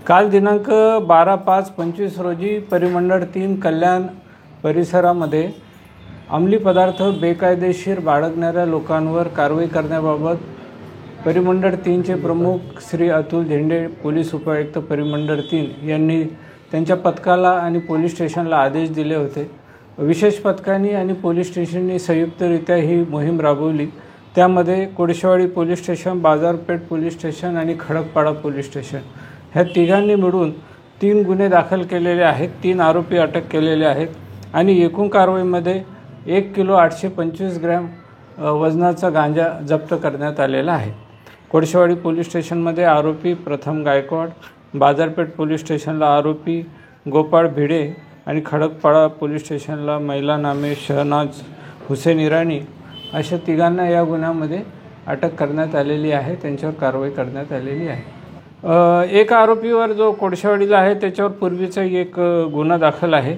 काल दिनांक 12/5/25 रोजी परिमंडळ 3 कल्याण परिसरामध्ये अंमली पदार्थ बेकायदेशीर बाळगणाऱ्या लोकांवर कारवाई करण्याबाबत परिमंडळ 3चे प्रमुख श्री अतुल झेंडे, पोलीस उपायुक्त परिमंडळ 3 यांनी त्यांच्या पथकाला आणि पोलीस स्टेशनला आदेश दिले होते। विशेष पथकांनी आणि पोलीस स्टेशननी संयुक्तरित्या ही मोहीम राबवली। त्यामध्ये कोळशेवाडी पोलीस स्टेशन, बाजारपेठ पोलीस स्टेशन आणि खडकपाडा पोलीस स्टेशन ह्या तिघांनी मिळून 3 गुन्हे दाखल केलेले आहेत, 3 आरोपी अटक केलेले आहेत आणि एकूण कारवाईमध्ये 1 किलो 825 ग्रॅम वजनाचा गांजा जप्त करण्यात आलेला आहे। कोळशेवाडी पोलीस स्टेशनमध्ये आरोपी प्रथम गायकवाड, बाजारपेठ पोलीस स्टेशनला आरोपी गोपाळ भिडे आणि खडकपाडा पोलीस स्टेशनला महिला नामे शहनाज हुसेन इराणी अशा तिघांना या गुन्ह्यामध्ये अटक करण्यात आलेली आहे, त्यांच्यावर कारवाई करण्यात आलेली आहे। एक आरोपीवर जो कोळशेवाडीला आहे त्याच्यावर पूर्वीचा एक गुन्हा दाखल आहे।